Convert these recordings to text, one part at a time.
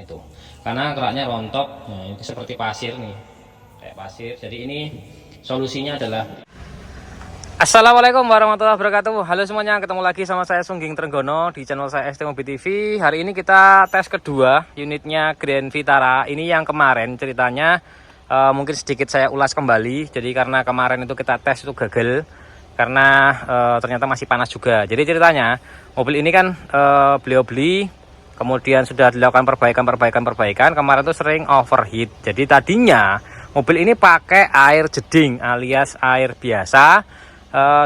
itu. Karena keraknya rontok, nah ini seperti pasir nih, kayak pasir. Jadi ini solusinya adalah. Assalamualaikum warahmatullahi wabarakatuh. Halo semuanya, ketemu lagi sama saya Sungging Trenggono di channel saya ST Mobil TV. Hari ini kita tes kedua unitnya Grand Vitara. Ini yang kemarin ceritanya mungkin sedikit saya ulas kembali. Jadi karena kemarin itu kita tes itu gagal karena ternyata masih panas juga. Jadi ceritanya mobil ini kan beliau beli, kemudian sudah dilakukan perbaikan. Kemarin tuh sering overheat. Jadi tadinya mobil ini pakai air jeding alias air biasa.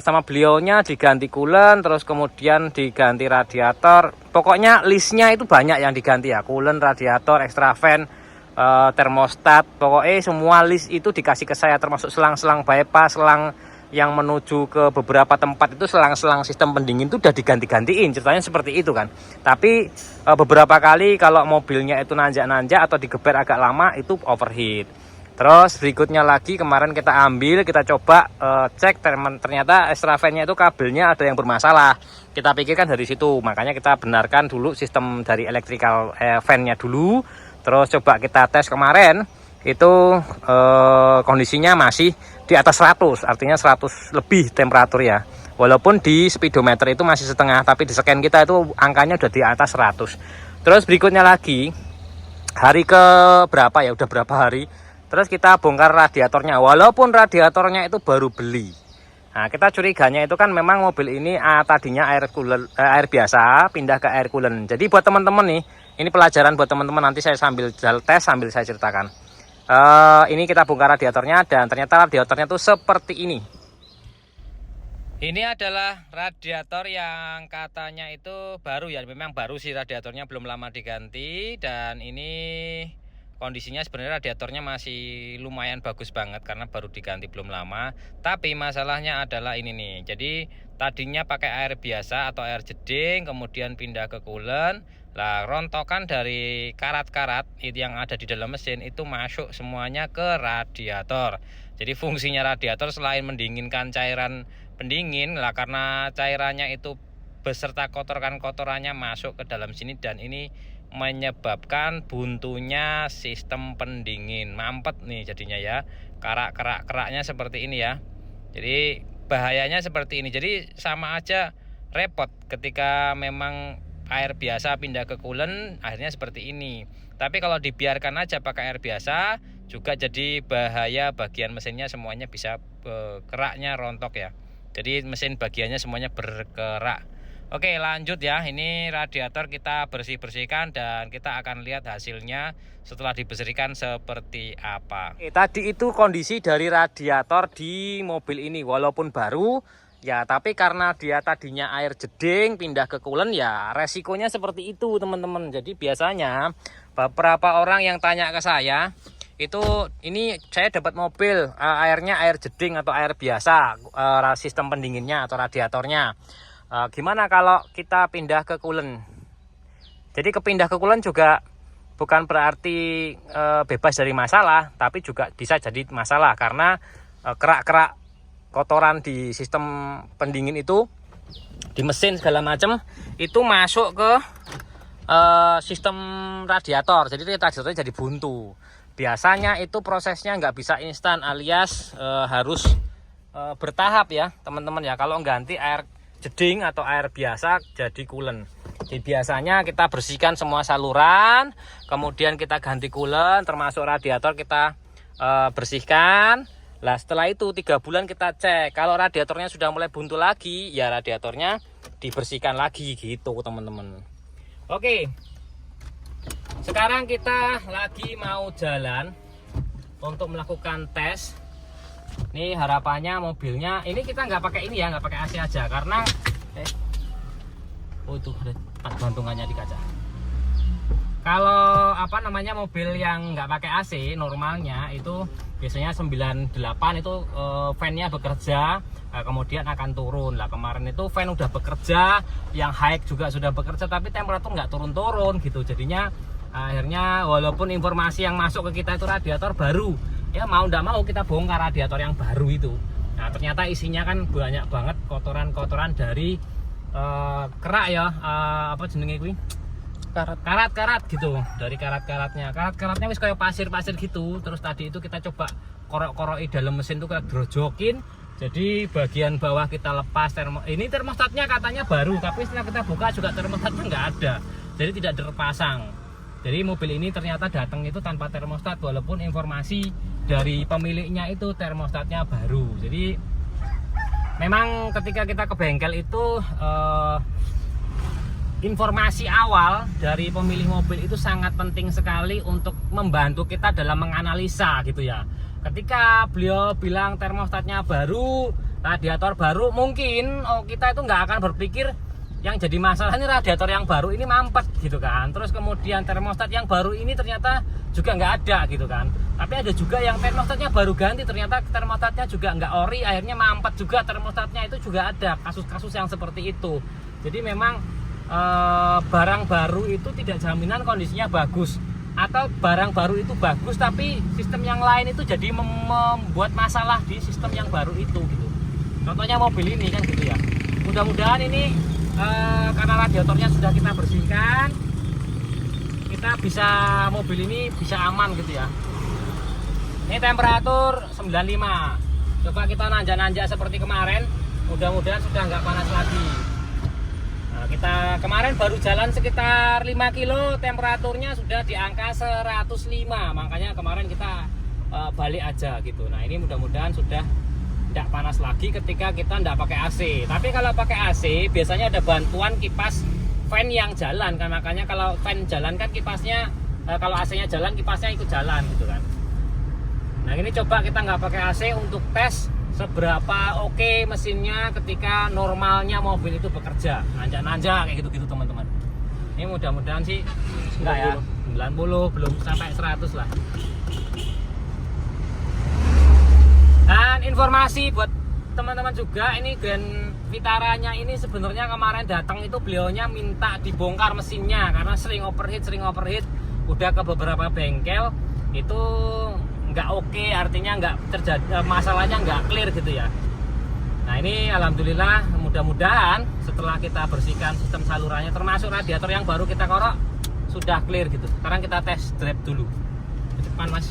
Sama beliaunya diganti coolant, terus kemudian diganti radiator. Pokoknya listnya itu banyak yang diganti ya, coolant, radiator, extra fan, termostat. Pokoknya semua list itu dikasih ke saya, termasuk selang-selang bypass, selang yang menuju ke beberapa tempat itu selang-selang sistem pendingin itu udah diganti-gantiin. Ceritanya seperti itu kan. Tapi beberapa kali kalau mobilnya itu nanjak-nanjak atau digeber agak lama itu overheat. Terus berikutnya lagi kemarin kita ambil, kita coba cek, ternyata extra fan-nya itu kabelnya ada yang bermasalah. Kita pikirkan dari situ, makanya kita benarkan dulu sistem dari electrical fan-nya dulu. Terus coba kita tes kemarin, itu kondisinya masih di atas 100, artinya 100 lebih temperatur ya. Walaupun di speedometer itu masih setengah, tapi di scan kita itu angkanya udah di atas 100. Terus berikutnya lagi, hari ke berapa ya, udah berapa hari. Terus kita bongkar radiatornya, walaupun radiatornya itu baru beli. Nah, kita curiganya itu kan memang mobil ini tadinya air biasa, pindah ke air coolant. Jadi buat teman-teman nih, ini pelajaran buat teman-teman, nanti saya sambil tes, sambil saya ceritakan. Ini kita bongkar radiatornya dan ternyata radiatornya itu seperti ini. Ini adalah radiator yang katanya itu baru ya, memang baru sih radiatornya, belum lama diganti. Dan ini kondisinya sebenarnya radiatornya masih lumayan bagus banget karena baru diganti belum lama. Tapi masalahnya adalah ini nih. Jadi tadinya pakai air biasa atau air jeding, kemudian pindah ke coolant. Lah rontokan dari karat-karat yang ada di dalam mesin itu masuk semuanya ke radiator. Jadi fungsinya radiator selain mendinginkan cairan pendingin lah, karena cairannya itu beserta kotoran-kotorannya masuk ke dalam sini, dan ini menyebabkan buntunya sistem pendingin, mampet nih jadinya ya, keraknya seperti ini ya. Jadi bahayanya seperti ini. Jadi sama aja repot ketika memang air biasa pindah ke coolant, akhirnya seperti ini. Tapi kalau dibiarkan aja pakai air biasa juga jadi bahaya, bagian mesinnya semuanya bisa keraknya rontok ya. Jadi mesin bagiannya semuanya berkerak. Oke, lanjut ya. Ini radiator kita bersihkan dan kita akan lihat hasilnya setelah dibersihkan seperti apa. Tadi itu kondisi dari radiator di mobil ini, walaupun baru ya, tapi karena dia tadinya air jeding pindah ke coolant ya, resikonya seperti itu teman-teman. Jadi biasanya beberapa orang yang tanya ke saya itu, ini saya dapat mobil airnya air jeding atau air biasa, sistem pendinginnya atau radiatornya. Gimana kalau kita pindah ke coolant? Jadi kepindah ke coolant juga bukan berarti bebas dari masalah, tapi juga bisa jadi masalah karena kerak-kerak kotoran di sistem pendingin itu, di mesin segala macam itu masuk ke sistem radiator. Jadi radiatornya jadi buntu. Biasanya itu prosesnya nggak bisa instan, alias harus bertahap ya teman-teman ya. Kalau ganti air jeding atau air biasa jadi coolant. Jadi biasanya kita bersihkan semua saluran, kemudian kita ganti coolant, termasuk radiator kita bersihkan. Lah setelah itu 3 bulan kita cek. Kalau radiatornya sudah mulai buntu lagi, ya radiatornya dibersihkan lagi gitu teman-teman. Oke. Sekarang kita lagi mau jalan untuk melakukan tes. Ini harapannya mobilnya ini kita nggak pakai ini ya, nggak pakai AC aja karena oh itu ada gantungannya di kaca. Kalau apa namanya mobil yang nggak pakai AC normalnya itu biasanya 98 itu fan-nya bekerja, kemudian akan turun. Lah kemarin itu fan udah bekerja, yang high juga sudah bekerja, tapi temperatur nggak turun-turun gitu. Jadinya akhirnya walaupun informasi yang masuk ke kita itu radiator baru, ya mau ndak mau kita bongkar radiator yang baru itu. Nah ternyata isinya kan banyak banget kotoran-kotoran dari kerak ya, apa jenenge kuwi, karat-karat gitu. Dari karat-karatnya wis kayak pasir-pasir gitu. Terus tadi itu kita coba korok-koroki dalam mesin tuh kita drojokin. Jadi bagian bawah kita lepas ini termostatnya katanya baru, tapi setelah kita buka juga termostatnya nggak ada. Jadi tidak terpasang. Jadi mobil ini ternyata datang itu tanpa termostat, walaupun informasi dari pemiliknya itu termostatnya baru. Jadi memang ketika kita ke bengkel itu informasi awal dari pemilik mobil itu sangat penting sekali untuk membantu kita dalam menganalisa gitu ya. Ketika beliau bilang termostatnya baru, radiator baru, mungkin kita itu nggak akan berpikir yang jadi masalah ini radiator yang baru ini mampet gitu kan. Terus kemudian termostat yang baru ini ternyata juga nggak ada gitu kan. Tapi ada juga yang termostatnya baru ganti, ternyata termostatnya juga nggak ori, akhirnya mampet juga termostatnya. Itu juga ada kasus-kasus yang seperti itu. Jadi memang barang baru itu tidak jaminan kondisinya bagus, atau barang baru itu bagus tapi sistem yang lain itu jadi membuat masalah di sistem yang baru itu gitu. Contohnya mobil ini kan gitu ya. Mudah-mudahan ini karena radiatornya sudah kita bersihkan, kita bisa mobil ini bisa aman gitu ya. Ini temperatur 95. Coba kita nanjak-nanjak seperti kemarin, mudah-mudahan sudah nggak panas lagi. Kita kemarin baru jalan sekitar 5 kilo, temperaturnya sudah di angka 105. Makanya kemarin kita balik aja gitu. Nah ini mudah-mudahan sudah tidak panas lagi ketika kita tidak pakai AC. Tapi kalau pakai AC biasanya ada bantuan kipas fan yang jalan kan. Makanya kalau fan jalan kan kipasnya, kalau AC-nya jalan kipasnya ikut jalan gitu kan. Nah ini coba kita nggak pakai AC untuk tes seberapa oke mesinnya ketika normalnya mobil itu bekerja, nanjak-nanjak kayak gitu-gitu teman-teman. Ini mudah-mudahan sih enggak ya, 90 belum sampai 100 lah. Dan informasi buat teman-teman juga, ini Grand Vitaranya ini sebenarnya kemarin datang itu beliaunya minta dibongkar mesinnya karena sering overheat, udah ke beberapa bengkel itu nggak oke, artinya nggak terjadi, masalahnya nggak clear gitu ya. Nah ini alhamdulillah, mudah-mudahan setelah kita bersihkan sistem salurannya termasuk radiator yang baru kita korok sudah clear gitu. Sekarang kita tes drive dulu ke depan mas.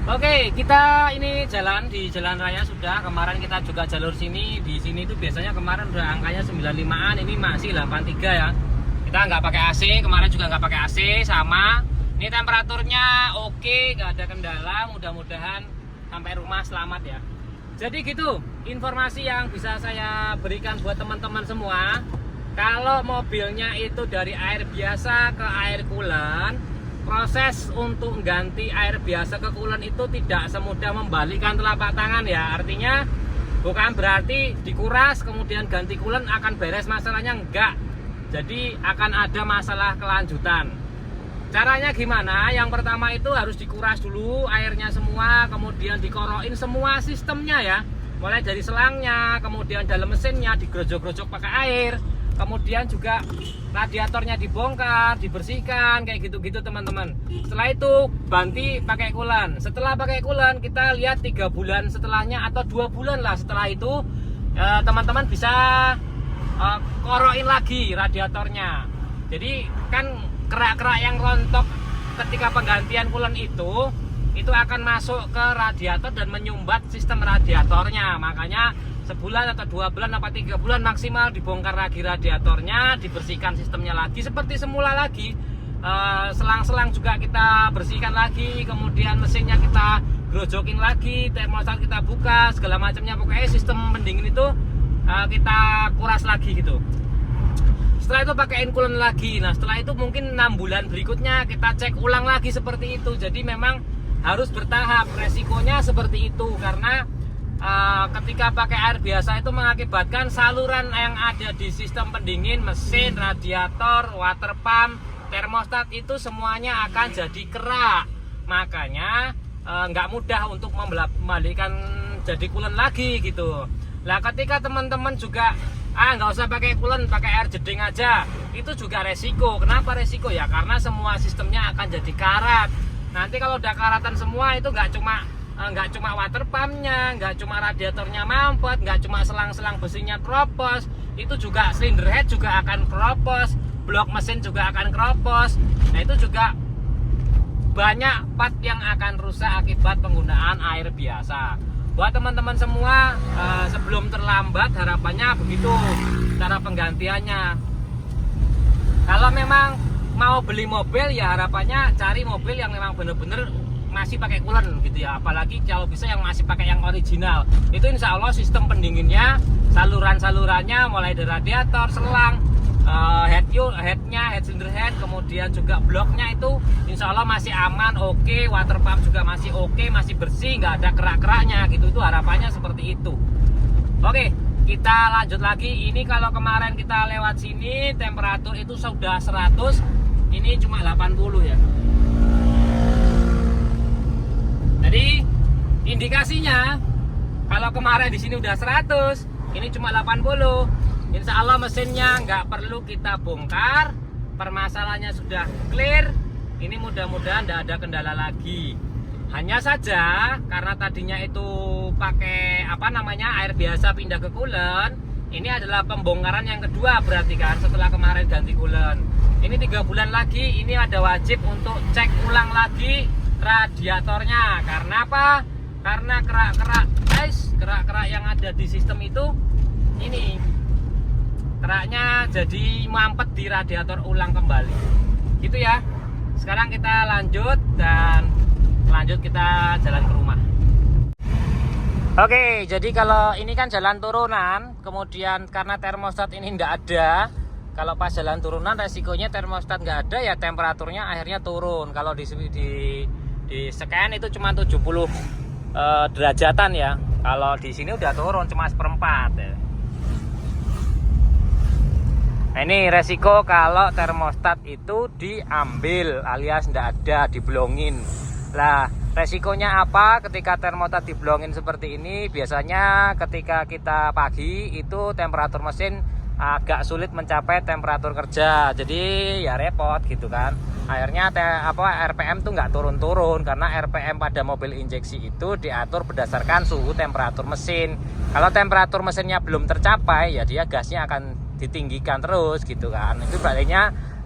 Oke, kita ini jalan di jalan raya sudah. Kemarin kita juga jalur sini. Di sini tuh biasanya kemarin udah angkanya 95-an, ini masih 83 ya. Kita nggak pakai AC, kemarin juga nggak pakai AC, sama. Ini temperaturnya oke, nggak ada kendala. Mudah-mudahan sampai rumah selamat ya. Jadi gitu, informasi yang bisa saya berikan buat teman-teman semua. Kalau mobilnya itu dari air biasa ke air coolant, proses untuk ganti air biasa ke coolant itu tidak semudah membalikkan telapak tangan ya. Artinya bukan berarti dikuras kemudian ganti coolant akan beres masalahnya, enggak. Jadi akan ada masalah kelanjutan. Caranya gimana? Yang pertama itu harus dikuras dulu airnya semua, kemudian dikorokin semua sistemnya ya. Mulai dari selangnya, kemudian dalam mesinnya digerojok-gerojok pakai air. Kemudian juga radiatornya dibongkar, dibersihkan, kayak gitu-gitu teman-teman. Setelah itu ganti pakai coolant. Setelah pakai coolant kita lihat 3 bulan setelahnya atau 2 bulan lah setelah itu teman-teman bisa korokin lagi radiatornya. Jadi kan kerak-kerak yang rontok ketika penggantian coolant itu akan masuk ke radiator dan menyumbat sistem radiatornya. Makanya sebulan atau 2 bulan apa 3 bulan maksimal dibongkar lagi radiatornya, dibersihkan sistemnya lagi seperti semula lagi. Selang-selang juga kita bersihkan lagi, kemudian mesinnya kita grojokin lagi, termostat kita buka, segala macamnya, pokoknya sistem pendingin itu kita kuras lagi gitu. Setelah itu pakaiin coolant lagi. Nah setelah itu mungkin 6 bulan berikutnya kita cek ulang lagi seperti itu. Jadi memang harus bertahap, resikonya seperti itu karena ketika pakai air biasa itu mengakibatkan saluran yang ada di sistem pendingin, mesin, radiator, water pump, termostat itu semuanya akan jadi kerak. Makanya nggak mudah untuk membalikan jadi coolant lagi gitu. Nah ketika teman-teman juga nggak usah pakai coolant, pakai air jeding aja, itu juga resiko. Kenapa resiko ya? Karena semua sistemnya akan jadi karat. Nanti kalau udah karatan semua itu nggak cuma nggak cuma water pumpnya, nggak cuma radiatornya mampet, nggak cuma selang-selang besinya keropos, itu juga cylinder head juga akan keropos, blok mesin juga akan keropos. Nah itu juga banyak part yang akan rusak akibat penggunaan air biasa. Buat teman-teman semua, sebelum terlambat harapannya begitu cara penggantiannya. Kalau memang mau beli mobil ya harapannya cari mobil yang memang bener-bener masih pakai coolant gitu ya, apalagi kalau bisa yang masih pakai yang original. Itu insya Allah sistem pendinginnya, saluran-salurannya mulai dari radiator, selang, head cylinder head, kemudian juga bloknya itu insya Allah masih aman, oke. Water pump juga masih oke, masih bersih, nggak ada kerak-keraknya gitu. Itu harapannya seperti itu. Oke, kita lanjut lagi. Ini kalau kemarin kita lewat sini temperatur itu sudah 100, ini cuma 80 ya. Jadi indikasinya kalau kemarin di sini udah 100, ini cuma 80. Insya Allah mesinnya nggak perlu kita bongkar, permasalahannya sudah clear. Ini mudah-mudahan tidak ada kendala lagi. Hanya saja karena tadinya itu pakai air biasa pindah ke coolant, ini adalah pembongkaran yang kedua berarti kan setelah kemarin ganti coolant. Ini 3 bulan lagi, ini ada wajib untuk cek ulang lagi radiatornya. Karena apa? Karena kerak-kerak yang ada di sistem itu ini keraknya jadi mampet di radiator ulang kembali gitu ya. Sekarang kita lanjut kita jalan ke rumah. Oke, jadi kalau ini kan jalan turunan, kemudian karena termostat ini tidak ada, kalau pas jalan turunan resikonya termostat nggak ada ya temperaturnya akhirnya turun. Kalau di scan itu cuma 70 derajatan ya. Kalau di sini udah turun cuma 1/4 ya. Nah, ini resiko kalau termostat itu diambil alias tidak ada, diblongin. Lah, resikonya apa ketika termostat diblongin seperti ini? Biasanya ketika kita pagi itu temperatur mesin agak sulit mencapai temperatur kerja. Jadi ya repot gitu kan. Akhirnya RPM tuh nggak turun-turun karena RPM pada mobil injeksi itu diatur berdasarkan suhu temperatur mesin. Kalau temperatur mesinnya belum tercapai ya dia gasnya akan ditinggikan terus gitu kan. Itu berarti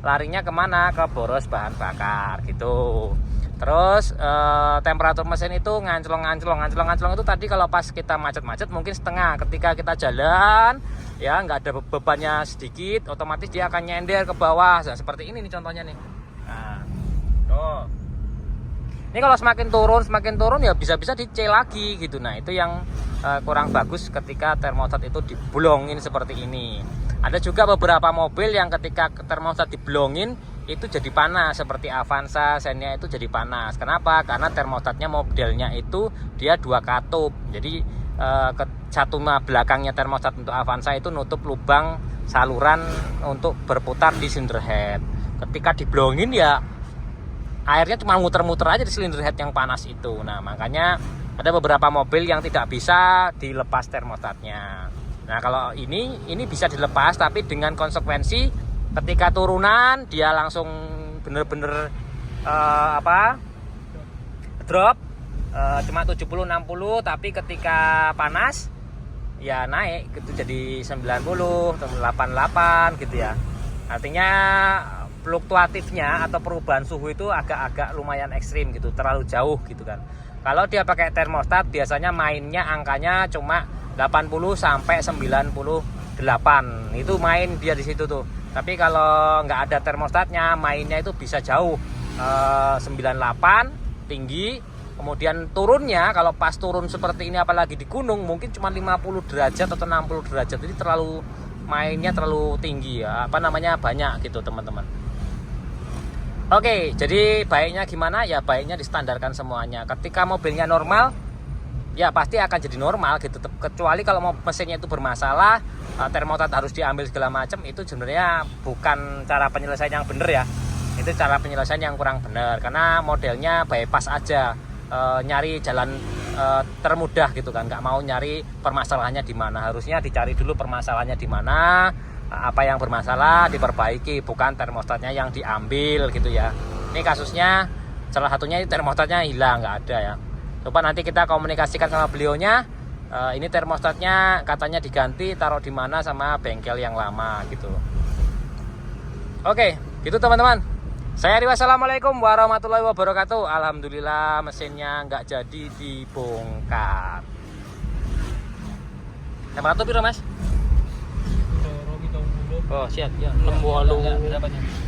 larinya kemana? Ke boros bahan bakar gitu. Terus temperatur mesin itu nganclong itu tadi kalau pas kita macet-macet mungkin setengah. Ketika kita jalan ya nggak ada bebannya sedikit, otomatis dia akan nyender ke bawah. Nah, seperti ini nih contohnya nih. Nah, tuh. Ini kalau semakin turun ya bisa-bisa di-C lagi gitu. Nah, itu yang kurang bagus ketika termostat itu diblongin seperti ini. Ada juga beberapa mobil yang ketika termostat diblongin itu jadi panas, seperti Avanza, Xenia itu jadi panas. Kenapa? Karena termostatnya modelnya itu dia 2 katup. Jadi satu belakangnya termostat untuk Avanza itu nutup lubang saluran untuk berputar di cylinder head. Ketika diblongin ya airnya cuma muter-muter aja di cylinder head yang panas itu. Nah, makanya ada beberapa mobil yang tidak bisa dilepas termostatnya. Nah, kalau ini bisa dilepas tapi dengan konsekuensi ketika turunan dia langsung bener-bener drop cuma 70-60, tapi ketika panas ya naik gitu jadi 90 atau 88 gitu ya. Artinya fluktuatifnya atau perubahan suhu itu agak lumayan ekstrim gitu, terlalu jauh gitu kan. Kalau dia pakai termostat biasanya mainnya angkanya cuma 80 sampai 98. Itu main dia di situ tuh. Tapi kalau nggak ada termostatnya, mainnya itu bisa jauh 98 tinggi. Kemudian turunnya kalau pas turun seperti ini apalagi di gunung mungkin cuma 50 derajat atau 60 derajat. Jadi mainnya terlalu tinggi ya. Banyak gitu teman-teman. Oke, jadi baiknya gimana? Ya baiknya distandarkan semuanya. Ketika mobilnya normal, ya pasti akan jadi normal gitu. Kecuali kalau mesinnya itu bermasalah, termostat harus diambil segala macam, itu sebenarnya bukan cara penyelesaian yang benar ya. Itu cara penyelesaian yang kurang benar. Karena modelnya bypass aja, nyari jalan termudah gitu kan. Nggak mau nyari permasalahannya di mana. Harusnya dicari dulu permasalahannya di mana. Apa yang bermasalah diperbaiki, bukan termostatnya yang diambil gitu ya. Ini kasusnya salah satunya termostatnya hilang, nggak ada ya. Coba nanti kita komunikasikan sama beliaunya. Ini termostatnya katanya diganti, taruh di mana sama bengkel yang lama gitu. Oke, gitu teman-teman. Saya Ari, wassalamualaikum warahmatullahi wabarakatuh. Alhamdulillah mesinnya nggak jadi dibongkar. Temperatur piro, Mas? Oh, siap ya. 60.